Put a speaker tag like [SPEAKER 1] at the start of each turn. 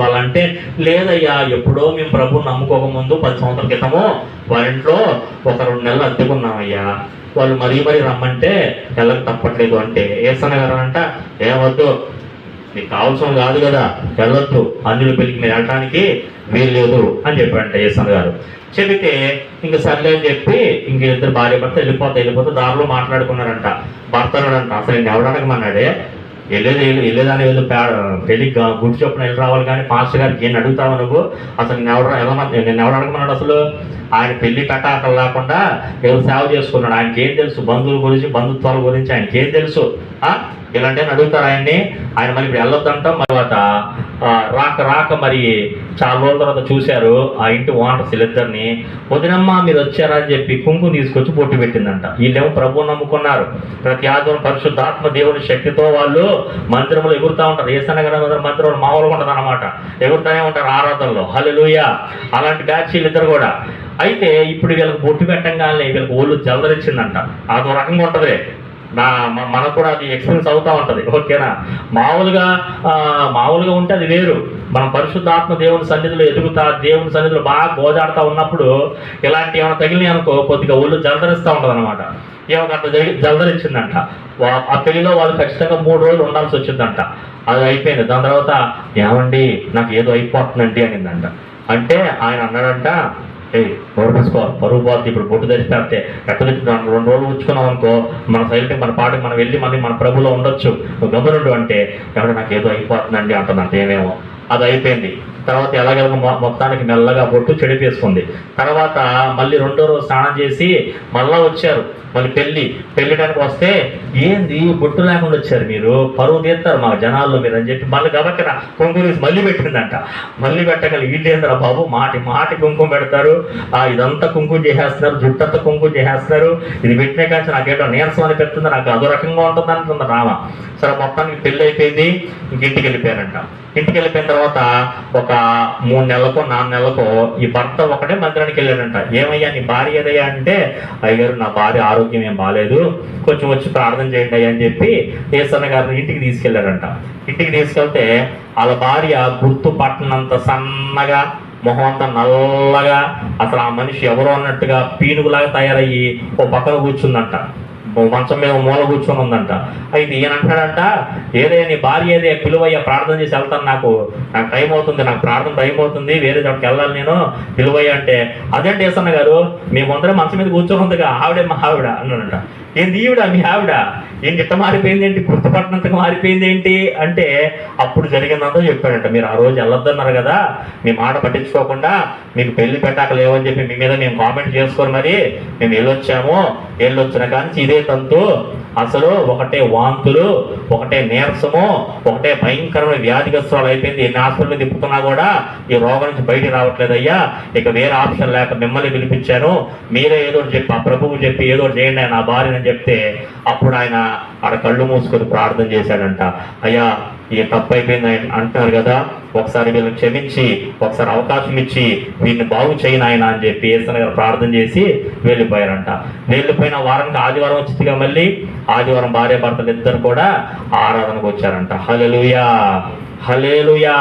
[SPEAKER 1] వాళ్ళంటే, లేదయ్యా ఎప్పుడో మేము ప్రభువు నమ్ముకోక ముందు 10 సంవత్సరాల క్రితము వాళ్ళ ఇంట్లో ఒక 2 నెలలు అద్దెకున్నామయ్యా, వాళ్ళు మరీ రమ్మంటే వెళ్ళక తప్పట్లేదు అంటే ఏసన్న గారు అంట, ఏమొద్దు, నీకు కావాల్సిన కాదు కదా, వెళ్ళొద్దు, అన్యుల పెళ్లికి మీరు వెళ్ళటానికి వీలు లేదు అని చెప్పాడంట ఏసన్న గారు. చెబితే ఇంక సర్లే అని చెప్పి ఇంక ఇద్దరు భార్య భర్త వెళ్ళిపోతే దారిలో మాట్లాడుకున్నారంట. భర్త అన్నాడంట, అసలు నేను ఎవడనకమన్నాడే, వెళ్ళేదాన్ని ఏదో పెళ్ళికి గుడి చొప్పున వెళ్ళి రావాలి, కానీ పాస్టర్ గారికి ఏం అడుగుతావు నువ్వు, అసలు నేను ఎవరు అడగమన్నాడు, అసలు ఆయన పెళ్లి కట్టాకలు లేకుండా ఏదో సేవ చేసుకున్నాడు, ఆయనకి ఏం తెలుసు బంధువుల గురించి, బంధుత్వాల గురించి ఆయనకి ఏం తెలుసు, ఇలాంటి అడుగుతారు ఆయన్ని. ఆయన మళ్ళీ ఇప్పుడు వెళ్ళొద్దంటాం. తర్వాత రాక మరి చాలా రోజుల తర్వాత చూశారు ఆ ఇంటి ఓనర్స్ వీళ్ళిద్దరిని. వదినమ్మ మీరు వచ్చారా అని చెప్పి కుంకుమ తీసుకొచ్చి బొట్టు పెట్టిందంట. వీళ్ళేమో ప్రభువు నమ్ముకున్నారు. ప్రతి ఆదివారం పరిశుద్ధాత్మ దేవుని శక్తితో వాళ్ళు మందిరంలో ఎగురుతూ ఉంటారు. ఏసన్న గారి మందిరంలో మామూలుగా ఉంటుంది అనమాట, ఎగురుతూనే ఉంటారు ఆరాధనలో. హల్లెలూయా. అలాంటి బ్యాచ్ వీళ్ళిద్దరు కూడా. అయితే ఇప్పుడు వీళ్ళకి బొట్టు పెట్టంగానే వీళ్ళకి ఒళ్ళు జలదరిచ్చిందంట. అదో రకంగా ఉంటుంది, మనకు కూడా అది ఎక్స్పీరియన్స్ అవుతూ ఉంటుంది. ఓకేనా. మామూలుగా ఉంటే అది వేరు. మనం పరిశుద్ధాత్మ దేవుని సన్నిధిలో ఎదుగుతా, దేవుని సన్నిధిలో బాగా గోజాడుతూ ఉన్నప్పుడు ఇలాంటి ఏమైనా తగిలినాయి అనుకో కొద్దిగా ఒళ్ళు జలదరిస్తూ ఉంటుంది అనమాట. ఏమైనా అట్లా జలదరించిందంట. ఆ పెళ్లిలో వాళ్ళు ఖచ్చితంగా 3 రోజులు ఉండాల్సి వచ్చిందంట. అది అయిపోయింది. దాని తర్వాత ఏమండి నాకు ఏదో అయిపోతుందండి అనిందంట. అంటే ఆయన అన్నాడంట, నోరు మూసుకోవాలి, పరువు పోతుంది, ఇప్పుడు బొట్టు తెరిస్తే ఎక్కడ 2 రోజులు ఉంచుకున్నాం అనుకో, మన సైలెంట్ మన పాటకి మనం వెళ్ళి మళ్ళీ మన ప్రభులో ఉండొచ్చు, గమనుడు అంటే ఎవరు నాకు ఏదో అయిపోతుందండి అంటుందంట. ఏమేమో అది అయిపోయింది. తర్వాత ఎలాగెలా మొత్తానికి మెల్లగా బొట్టు చెడిపేసుకుంది. తర్వాత మళ్ళీ 2వ రోజు స్నానం చేసి మళ్ళా వచ్చారు. మళ్ళీ పెళ్ళిటానికి వస్తే, ఏంది బొట్టు లేకుండా వచ్చారు మీరు, పరువు తీస్తారు మా జనాల్లో మీరు అని చెప్పి మళ్ళీ గబక్కన కుంకుమ తీసి మళ్ళీ పెట్టిందంట. మళ్ళీ పెట్టగలి వీళ్ళేంద్రా బాబు మాటి కుంకుమ పెడతారు, ఇదంతా కుంకుమ చేసేస్తున్నారు, జుట్టంతా కుంకుమ చేసేస్తున్నారు, ఇది పెట్టిన కానీ నాకేటో నీరసం అని పెడుతుంది, నాకు అదో రకంగా ఉంటుంది అంటుంది రామ. సరే మొత్తానికి పెళ్ళి అయిపోయింది. ఇంటికి వెళ్ళిపోయారంట. ఇంటికి వెళ్ళిపోయిన తర్వాత ఒక 3 నెలలకో 4 నెలలకో ఈ భర్త ఒకటే మందిరానికి వెళ్ళాడంట. ఏమయ్యా నీ భార్య ఏదయ్యా అంటే, అయ్యారు నా భార్య ఆరోగ్యం ఏం బాగాలేదు, కొంచెం వచ్చి ప్రార్థన చేయండి అయ్యా అని చెప్పి ఏసన్న గారిని ఇంటికి తీసుకెళ్లారంట. ఇంటికి తీసుకెళ్తే వాళ్ళ భార్య గుర్తుపట్టనంత సన్నగా, మొహం అంతా నల్లగా, అసలు ఆ మనిషి ఎవరో అన్నట్టుగా పీనుగులాగా తయారయ్యి ఓ పక్కన కూర్చుందంట. మంచం మీద మూల కూర్చొని ఉందంట. అయితే ఈయన అంటాడంట, ఏదైనా నీ భార్య ఏదే పిలువయ్యా, ప్రార్థన చేసి వెళ్తాను, నాకు టైం అవుతుంది, నాకు ప్రార్థన టైం అవుతుంది, వేరే చోటుకి వెళ్ళాలి నేను, పిలువయ్యా అంటే, అదేంటి ఏసన్న గారు మీ ముందరే మంచం మీద కూర్చొని ఉందిగా, ఆవిడే మా ఆవిడ అన్నాడంట. ఏంది ఈవిడ మీ ఆవిడ, ఏంటి ఇట్ట మారిపోయింది ఏంటి, గుర్తుపట్టినంతగా మారిపోయింది ఏంటి అంటే, అప్పుడు జరిగిందంతా చెప్పాడంట. మీరు ఆ రోజు వెళ్ళొద్దన్నారు కదా, మీ మాట పట్టించుకోకుండా మీకు పెళ్లి పెట్టాక లేవని చెప్పి మీ మీద మేము కామెంట్ చేసుకొని మరి మేము వెళ్ళొచ్చిన కానీ ఇదే తంతు, అసలు ఒకటే వాంతులు, ఒకటే నీరసము, ఒకటే భయంకరమైన వ్యాధిగ్రస్తురాలు అయిపోయింది. ఎన్ని హాస్పిటల్ తిప్పుతున్నా కూడా ఈ రోగం నుంచి బయటికి రావట్లేదయ్యా, ఇక వేరే ఆప్షన్ లేక మిమ్మల్ని పిలిపించాను, మీరే ఏదో చెప్పి ఆ ప్రభువు చెప్పి ఏదో చేయండి నా భార్యని చెప్తే, అప్పుడు ఆయన ఆడ కళ్ళు మూసుకొని ప్రార్థన చేశాడంట. అయ్యా ఈ తప్పు అయిపోయింది అంటున్నారు కదా, ఒకసారి వీళ్ళని క్షమించి ఒకసారి అవకాశం ఇచ్చి వీళ్ళని బాగు చేయను ఆయన అని చెప్పి ఏసన్న గారు ప్రార్థన చేసి వెళ్ళిపోయారంట. వెళ్ళిపోయిన వారానికి ఆదివారం వచ్చిందిగా, మళ్ళీ ఆదివారం భార్య భర్తలు ఇద్దరు కూడా ఆరాధనకు వచ్చారంట. హల్లెలూయా, హల్లెలూయా.